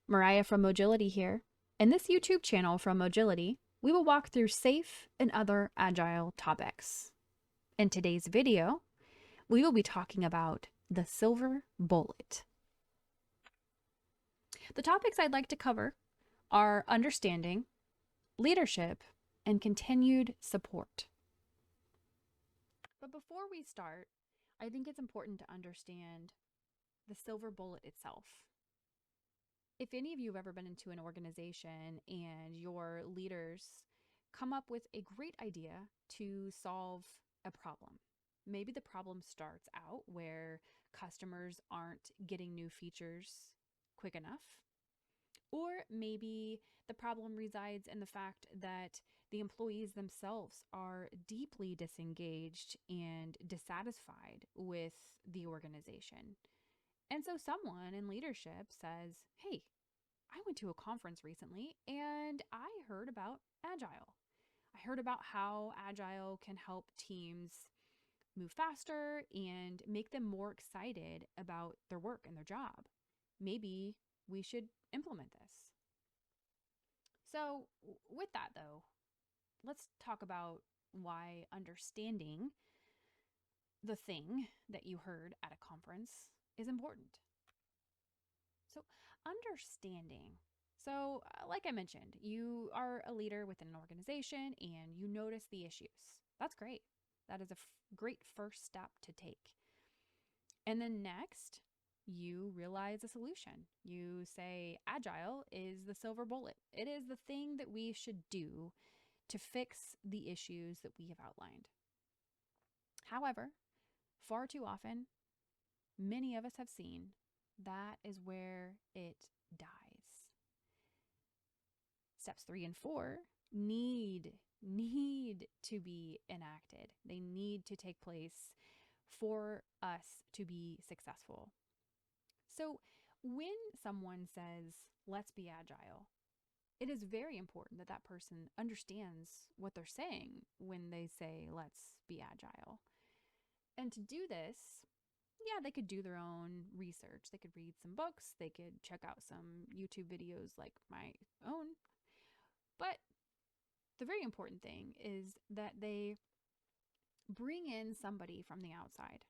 Moriah from Mogility here. In this YouTube channel from Mogility, we will walk through safe and other agile topics. In today's video, we will be talking about the silver bullet. The topics I'd like to cover are understanding, leadership, and continued support. But before we start, I think it's important to understand the silver bullet itself. If any of you have ever been into an organization and your leaders come up with a great idea to solve a problem, maybe the problem starts out where customers aren't getting new features quick enough, or maybe the problem resides in the fact that the employees themselves are deeply disengaged and dissatisfied with the organization. And so someone in leadership says, hey, I went to a conference recently and I heard about Agile. I heard about how Agile can help teams move faster and make them more excited about their work and their job. Maybe we should implement this. So, with that though, let's talk about why understanding the thing that you heard at a conference is important. So, understanding. So, like I mentioned, you are a leader within an organization and you notice the issues. That's great. That is a great first step to take. And then next, you realize a solution. You say, Agile is the silver bullet. It is the thing that we should do to fix the issues that we have outlined. However, far too often, many of us have seen that is where it dies. Steps 3 and 4 need to be enacted. They need to take place for us to be successful. So when someone says, let's be agile, it is very important that that person understands what they're saying when they say, let's be agile. And to do this, yeah, they could do their own research. They could read some books. They could check out some YouTube videos like my own. But the very important thing is that they bring in somebody from the outside,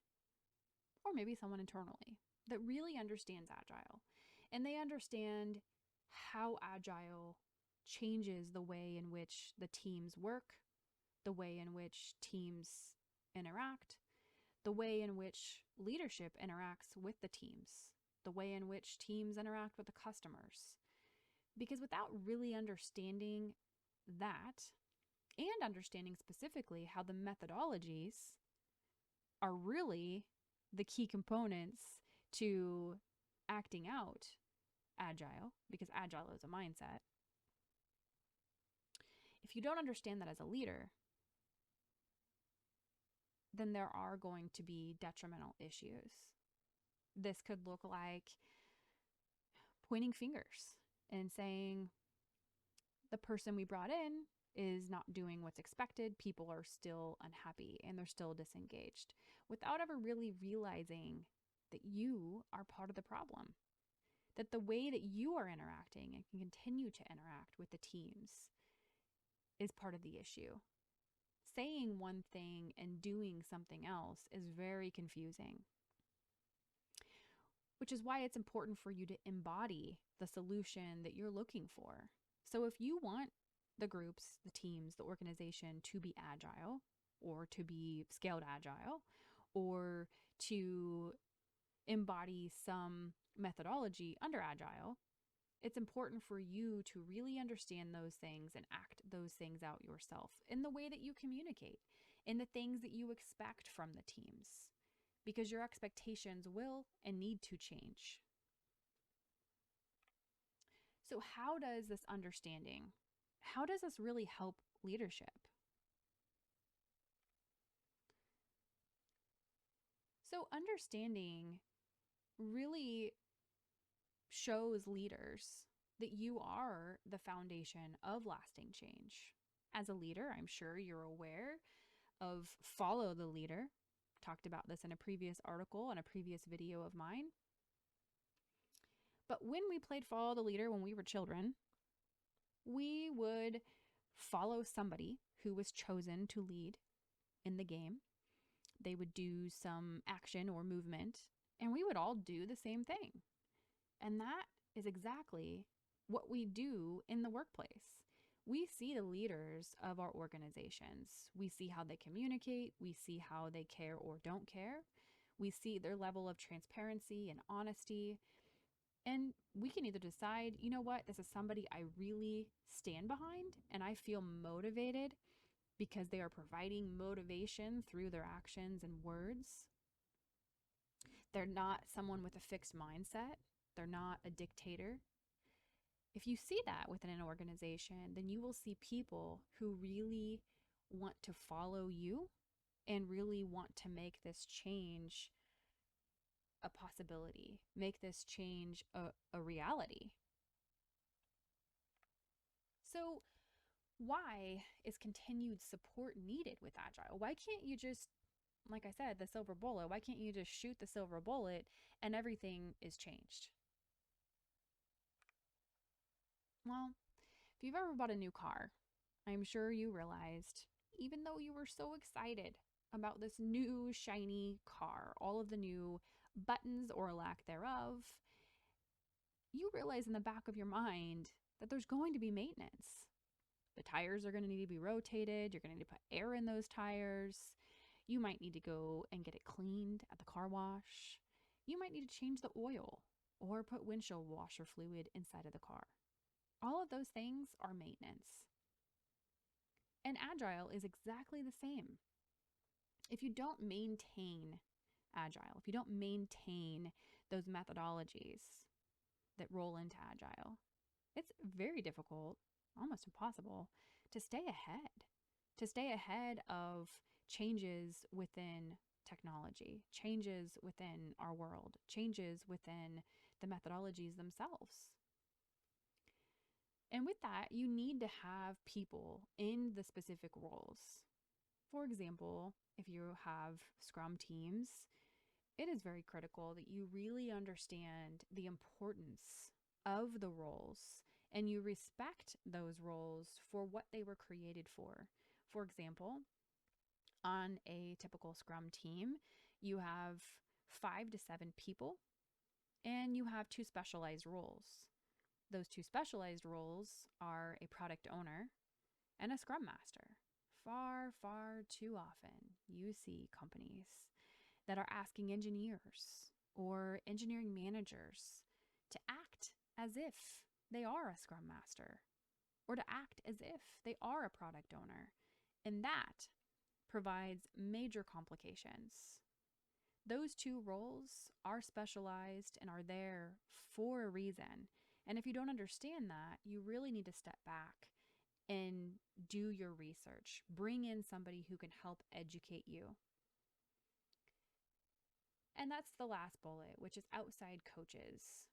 or maybe someone internally, that really understands Agile. And they understand how Agile changes the way in which the teams work, the way in which teams interact, the way in which leadership interacts with the teams, the way in which teams interact with the customers. Because without really understanding that, and understanding specifically how the methodologies are really the key components to acting out Agile, because Agile is a mindset, if you don't understand that as a leader, then there are going to be detrimental issues. This could look like pointing fingers and saying the person we brought in is not doing what's expected. People are still unhappy and they're still disengaged without ever really realizing that you are part of the problem, that the way that you are interacting and can continue to interact with the teams is part of the issue. Saying one thing and doing something else is very confusing, which is why it's important for you to embody the solution that you're looking for. So if you want the groups, the teams, the organization to be agile, or to be scaled agile, or to embody some methodology under agile, it's important for you to really understand those things and act those things out yourself in the way that you communicate, in the things that you expect from the teams, because your expectations will and need to change. So how does this understanding, how does this really help leadership? So understanding really shows leaders that you are the foundation of lasting change. As a leader, I'm sure you're aware of follow the leader. Talked about this in a previous article and a previous video of mine. But when we played Follow the Leader when we were children, we would follow somebody who was chosen to lead in the game. They would do some action or movement, and we would all do the same thing. And that is exactly what we do in the workplace. We see the leaders of our organizations. We see how they communicate. We see how they care or don't care. We see their level of transparency and honesty. And we can either decide, you know what, this is somebody I really stand behind and I feel motivated because they are providing motivation through their actions and words. They're not someone with a fixed mindset. They're not a dictator. If you see that within an organization, then you will see people who really want to follow you and really want to make this change a possibility, make this change a reality. So, why is continued support needed with Agile? Why can't you just, like I said, the silver bullet, why can't you just shoot the silver bullet and everything is changed? Well, if you've ever bought a new car, I'm sure you realized, even though you were so excited about this new shiny car, all of the new buttons or lack thereof, you realize in the back of your mind that there's going to be maintenance. The tires are going to need to be rotated. You're going to need to put air in those tires. You might need to go and get it cleaned at the car wash. You might need to change the oil or put windshield washer fluid inside of the car. All of those things are maintenance. And Agile is exactly the same. If you don't maintain Agile, if you don't maintain those methodologies that roll into Agile, it's very difficult, almost impossible, to stay ahead of changes within technology, changes within our world, changes within the methodologies themselves. And with that, you need to have people in the specific roles. For example, if you have Scrum teams, it is very critical that you really understand the importance of the roles and you respect those roles for what they were created for. For example, on a typical Scrum team, you have 5 to 7 people and you have 2 specialized roles. Those 2 specialized roles are a product owner and a Scrum Master. Far, far too often, you see companies that are asking engineers or engineering managers to act as if they are a Scrum Master or to act as if they are a product owner. And that provides major complications. Those 2 roles are specialized and are there for a reason. And if you don't understand that, you really need to step back and do your research. Bring in somebody who can help educate you. And that's the last bullet, which is outside coaches.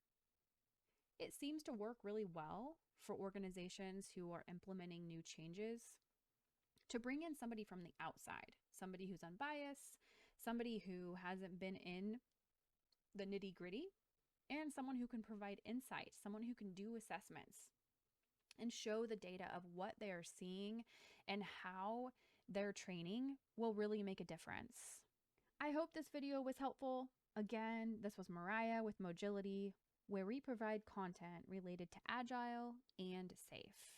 It seems to work really well for organizations who are implementing new changes to bring in somebody from the outside, somebody who's unbiased, somebody who hasn't been in the nitty-gritty, and someone who can provide insight, someone who can do assessments and show the data of what they are seeing and how their training will really make a difference. I hope this video was helpful. Again, this was Moriah with Mogility, where we provide content related to Agile and safe.